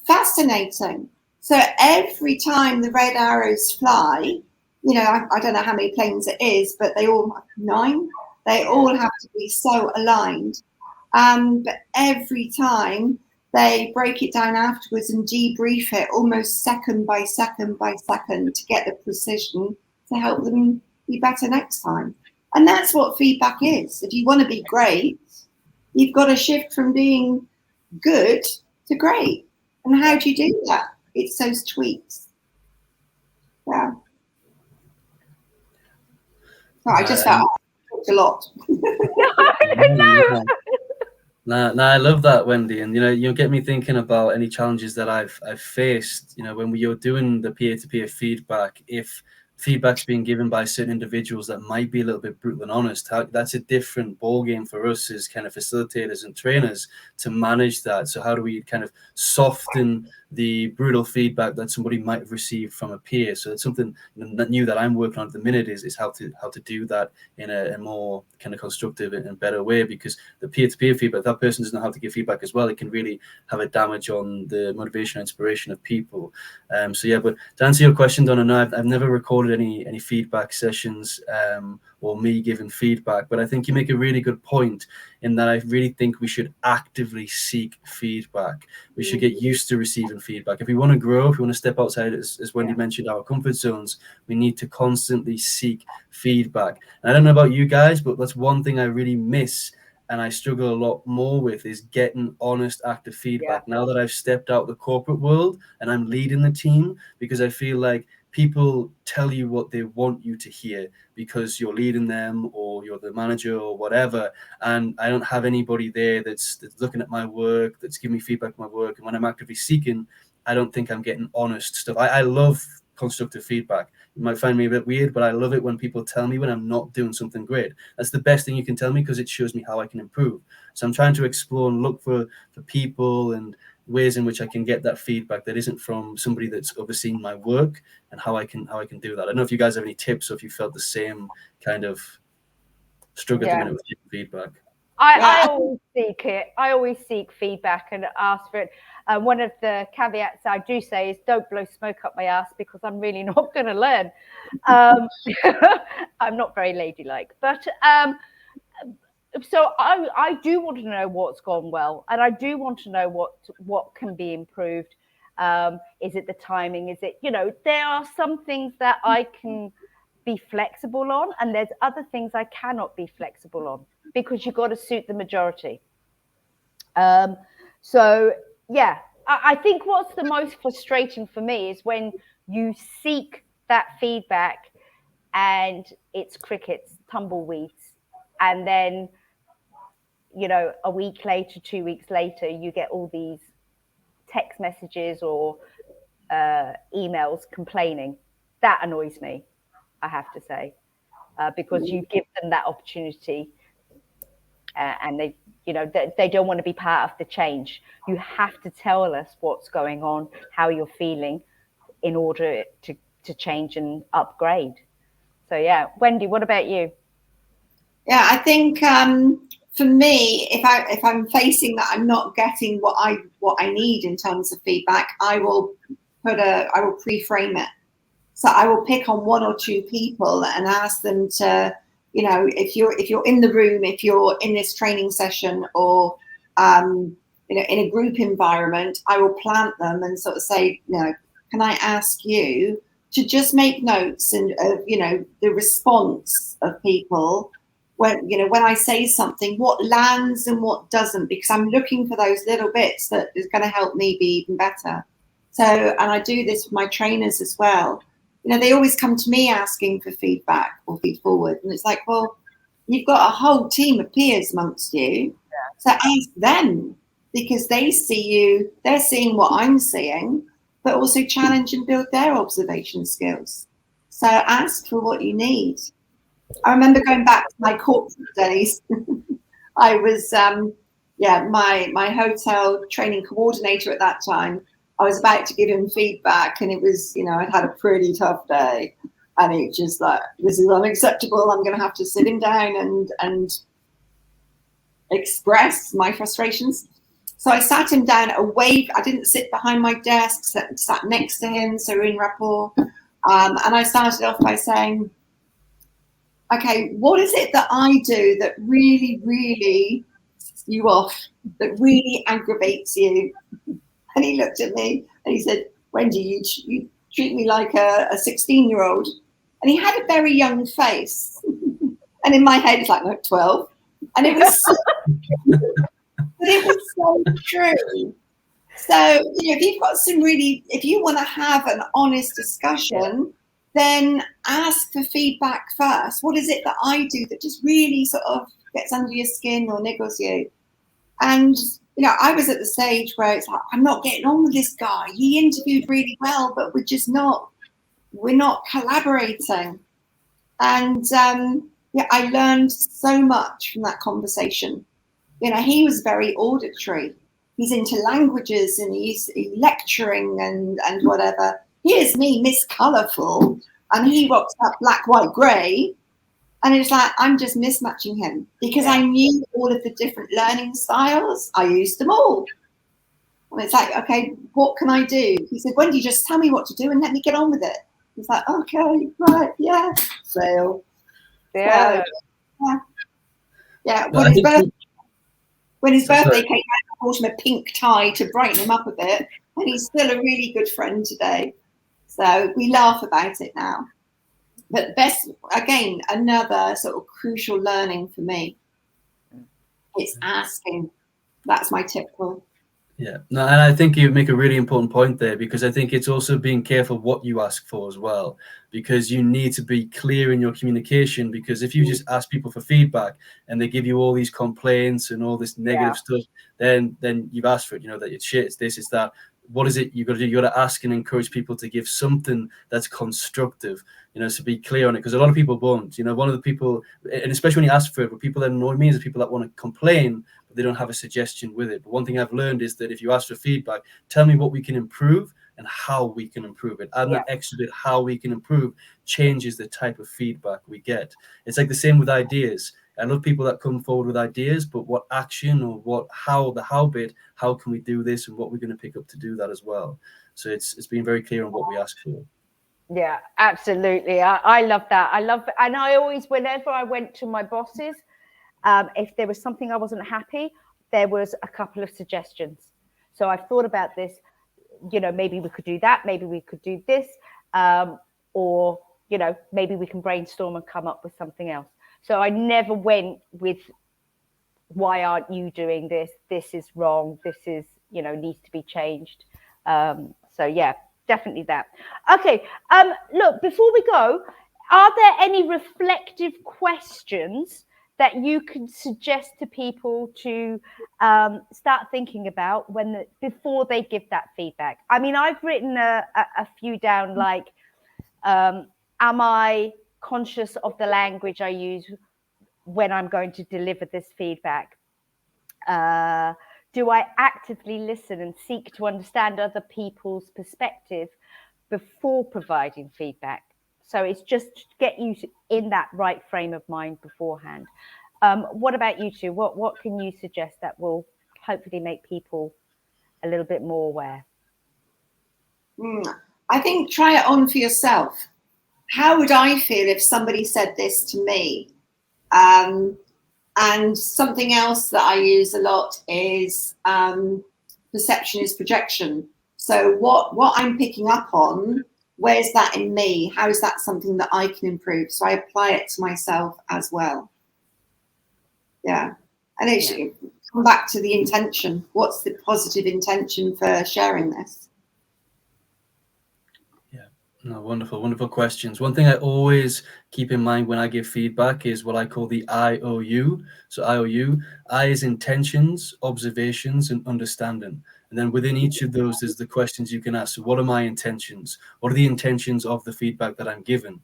Speaker 2: Fascinating. So every time the Red Arrows fly, I don't know how many planes it is, but they all have 9. They all have to be so aligned. But every time they break it down afterwards and debrief it almost second by second by second to get the precision to help them be better next time. And that's what feedback is. If you want to be great, you've got to shift from being good to great. And how do you do that? It's those tweaks. Yeah. So I just felt I talked a lot.
Speaker 3: No, I love that, Wendy, and you get me thinking about any challenges that I've faced. When you're doing the peer-to-peer feedback, if feedback's being given by certain individuals that might be a little bit brutal and honest, that's a different ballgame for us as kind of facilitators and trainers to manage that. So how do we kind of soften the brutal feedback that somebody might have received from a peer? So it's something new that I'm working on at the minute is how to do that in a more kind of constructive and better way, because the peer-to-peer feedback, that person doesn't know how to give feedback as well. It can really have a damage on the motivation and inspiration of people. But to answer your question, Donna, no, I've never recorded any feedback sessions or me giving feedback, but I think you make a really good point in that I really think we should actively seek feedback. We should get used to receiving feedback. If we want to grow, if we want to step outside, as Wendy mentioned, our comfort zones, we need to constantly seek feedback. And I don't know about you guys, but that's one thing I really miss and I struggle a lot more with is getting honest, active feedback. Now that I've stepped out the corporate world and I'm leading the team, because I feel like people tell you what they want you to hear because you're leading them or you're the manager or whatever. And I don't have anybody there that's looking at my work, that's giving me feedback on my work. And when I'm actively seeking, I don't think I'm getting honest stuff. I love constructive feedback. You might find me a bit weird, but I love it when people tell me when I'm not doing something great. That's the best thing you can tell me because it shows me how I can improve. So I'm trying to explore and look for people and ways in which I can get that feedback that isn't from somebody that's overseeing my work and how I can do that. I don't know if you guys have any tips or if you felt the same kind of struggle at the minute with feedback.
Speaker 1: I always seek it. I always seek feedback and ask for it. One of the caveats I do say is don't blow smoke up my ass because I'm really not going to learn. I'm not very ladylike, but so I do want to know what's gone well, and I do want to know what can be improved. Is it the timing? Is it, there are some things that I can be flexible on, and there's other things I cannot be flexible on because you've got to suit the majority. So yeah, I think what's the most frustrating for me is when you seek that feedback and it's crickets, tumbleweeds, and then a week later, 2 weeks later, you get all these text messages or emails complaining. That annoys me, I have to say, because you give them that opportunity and they don't want to be part of the change. You have to tell us what's going on, how you're feeling in order to change and upgrade. So yeah, Wendy, what about you?
Speaker 2: Yeah, I think for me, if I'm facing that I'm not getting what I need in terms of feedback, I will pre-frame it. So I will pick on 1 or 2 people and ask them to, if you're in the room, if you're in this training session or in a group environment, I will plant them and sort of say, can I ask you, to just make notes and the response of people when I say something, what lands and what doesn't, because I'm looking for those little bits that is going to help me be even better. So, and I do this with my trainers as well. They always come to me asking for feedback or feed forward, and it's like, well, you've got a whole team of peers amongst you, so ask them, because they see you, they're seeing what I'm seeing, but also challenge and build their observation skills. So ask for what you need. I remember going back to my corporate days. I was, my hotel training coordinator at that time. I was about to give him feedback, and it was, I'd had a pretty tough day, and it was just like, this is unacceptable. I'm going to have to sit him down and express my frustrations. So I sat him down away. I didn't sit behind my desk, sat next to him, so we're in rapport. And I started off by saying, okay, what is it that I do that really, really pisses you off, that really aggravates you? And he looked at me and he said, Wendy, you treat me like a 16-year-old. And he had a very young face. And in my head, it's like, no, 12. And it was so, but it was so true. So, if you've got if you want to have an honest discussion, then ask for feedback first. What is it that I do that just really sort of gets under your skin or niggles you? And, I was at the stage where it's like, I'm not getting on with this guy. He interviewed really well, but we're not collaborating. And, I learned so much from that conversation. He was very auditory. He's into languages and he's lecturing and whatever. Here's me, Miss Colourful, and he rocks up black, white, grey. And it's like, I'm just mismatching him because I knew all of the different learning styles. I used them all. And it's like, okay, what can I do? He said, Wendy, just tell me what to do and let me get on with it. It's like, okay, right, yeah, fail.
Speaker 1: Yeah.
Speaker 2: So, yeah. When his birthday came out, I bought him a pink tie to brighten him up a bit. And he's still a really good friend today. So we laugh about it now. But again, another sort of crucial learning for me. It's asking. That's my tip, Paul.
Speaker 3: Yeah, no, and I think you make a really important point there, because I think it's also being careful what you ask for as well, because you need to be clear in your communication. Because if you just ask people for feedback and they give you all these complaints and all this negative stuff, then you've asked for it. That it's shit, it's this, it's that. What is it you got to do? You got to ask and encourage people to give something that's constructive. So be clear on it, because a lot of people won't. One of the people, and especially when you ask for it, but people that annoy me is the people that want to complain, but they don't have a suggestion with it. But one thing I've learned is that if you ask for feedback, tell me what we can improve and how we can improve it. Add that extra bit, how we can improve, changes the type of feedback we get. It's like the same with ideas. I love people that come forward with ideas, but what action or how can we do this, and what we're going to pick up to do that as well. So it's being very clear on what we ask for.
Speaker 1: Yeah, absolutely. I love that. And I always, whenever I went to my bosses, if there was something I wasn't happy, there was a couple of suggestions. So I've thought about this, maybe we could do that, maybe we could do this, or, maybe we can brainstorm and come up with something else. So I never went with, why aren't you doing this? This is wrong. This is, needs to be changed. So yeah, definitely that. Okay. Look, before we go, are there any reflective questions that you could suggest to people to start thinking about before they give that feedback? I mean, I've written a few down, like, am I conscious of the language I use when I'm going to deliver this feedback? Do I actively listen and seek to understand other people's perspective before providing feedback? So it's just to get you in that right frame of mind beforehand. What about you two? What can you suggest that will hopefully make people a little bit more aware?
Speaker 2: I think try it on for yourself. How would I feel if somebody said this to me? And something else that I use a lot is perception is projection. So what I'm picking up on where's that in me? How is that something that I can improve? So I apply it to myself as well. Yeah. And it should come back to the intention. What's the positive intention for sharing this?
Speaker 3: No, wonderful, wonderful questions. One thing I always keep in mind when I give feedback is what I call the IOU. So IOU, I is intentions, observations, and understanding. And then within each of those, there's the questions you can ask. So what are my intentions? What are the intentions of the feedback that I'm given?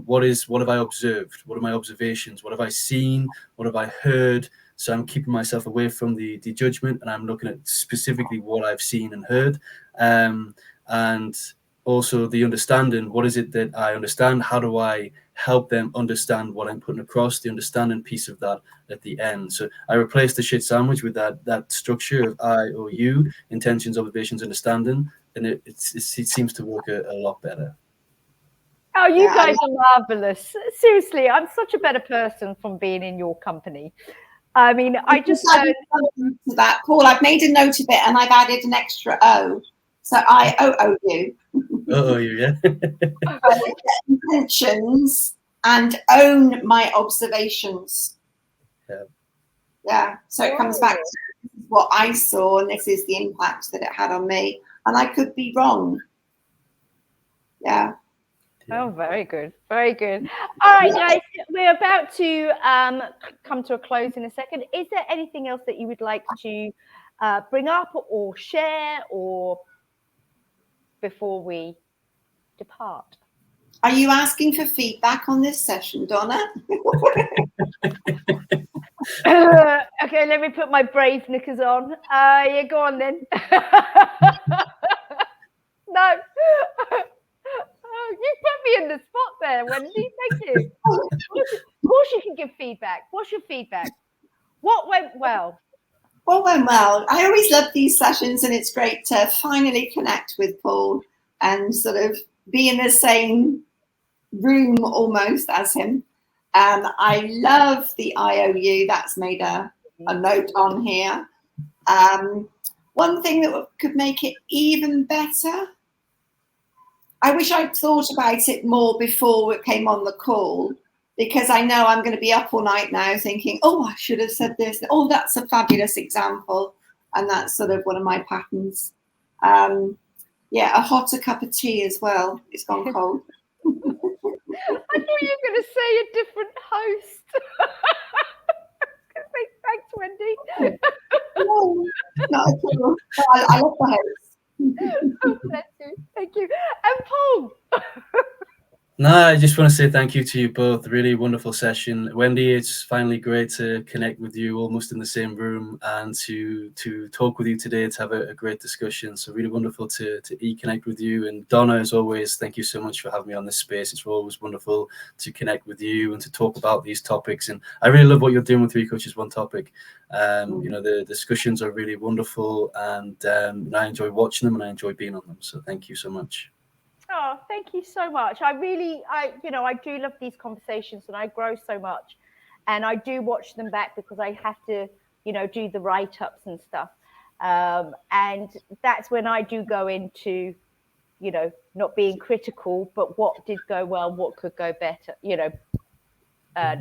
Speaker 3: What have I observed? What are my observations? What have I seen? What have I heard? So I'm keeping myself away from the judgment, and I'm looking at specifically what I've seen and heard. And also the understanding, what is it that I understand? How do I help them understand what I'm putting across? The understanding piece of that at the end. So I replaced the shit sandwich with that structure of IOU, intentions, observations, understanding, and it seems to work a lot better.
Speaker 1: Oh, you guys are marvelous. Seriously, I'm such a better person from being in your company. I mean, I just
Speaker 2: to that, Paul. I've made a note of it, and I've added an extra O. So IOU.
Speaker 3: Yeah.
Speaker 2: Intentions and own my observations. Yeah. So it comes back to what I saw, and this is the impact that it had on me, and I could be wrong. Yeah.
Speaker 1: Oh, very good. Very good. All right, guys, we're about to come to a close in a second. Is there anything else that you would like to bring up or share, or before we depart?
Speaker 2: Are you asking for feedback on this session, Donna?
Speaker 1: Okay, let me put my brave knickers on. Yeah, go on then. No. You put me in the spot there, Wendy. Thank you. Of course you can give feedback. What's your feedback? What went well?
Speaker 2: What went well? I always love these sessions, and it's great to finally connect with Paul and sort of be in the same room almost as him. I love the IOU. That's made a note on here. One thing that could make it even better, I wish I'd thought about it more before it came on the call, because I know I'm going to be up all night now thinking, oh, I should have said this. Oh, that's a fabulous example. And that's sort of one of my patterns. Yeah, a hotter cup of tea as well. It's gone cold.
Speaker 1: I thought you were going to say a different host. I was going to say, thanks, Wendy.
Speaker 2: No, not at all. I love the host.
Speaker 1: Oh, bless you. Thank you. And Paul.
Speaker 3: No, I just want to say thank you to you both. Really wonderful session. Wendy, it's finally great to connect with you almost in the same room and to talk with you today, to have a great discussion. So really wonderful to connect with you. And Donna, as always, thank you so much for having me on this space. It's always wonderful to connect with you and to talk about these topics. And I really love what you're doing with Three Coaches, One Topic. You know, the discussions are really wonderful, and I enjoy watching them and I enjoy being on them. So thank you so much.
Speaker 1: Oh, thank you so much. I do love these conversations, and I grow so much, and I do watch them back because I have to, do the write-ups and stuff. And that's when I do go into, not being critical, but what did go well, what could go better,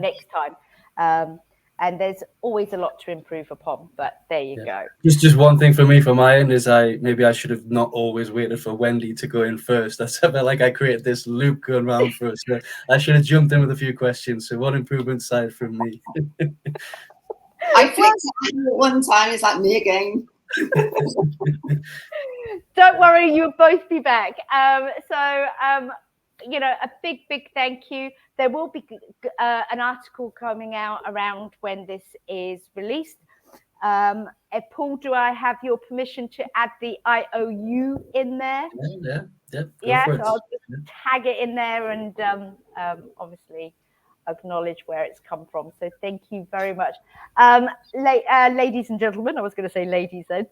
Speaker 1: next time. And there's always a lot to improve upon, but there you go.
Speaker 3: Just one thing for me from my end is maybe I should have not always waited for Wendy to go in first. I felt like I created this loop going round for us. So I should have jumped in with a few questions. So one improvement side from me.
Speaker 2: I flicked at one time. It's like me again.
Speaker 1: Don't worry, you'll both be back. A big thank you. There will be an article coming out around when this is released. Paul, do I have your permission to add the IOU in there?
Speaker 3: Yeah.
Speaker 1: So I'll just tag it in there and obviously acknowledge where it's come from. So thank you very much. Ladies and gentlemen, I was going to say ladies then.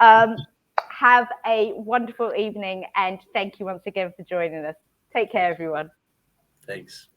Speaker 1: Have a wonderful evening, and thank you once again for joining us. Take care, everyone.
Speaker 3: Thanks.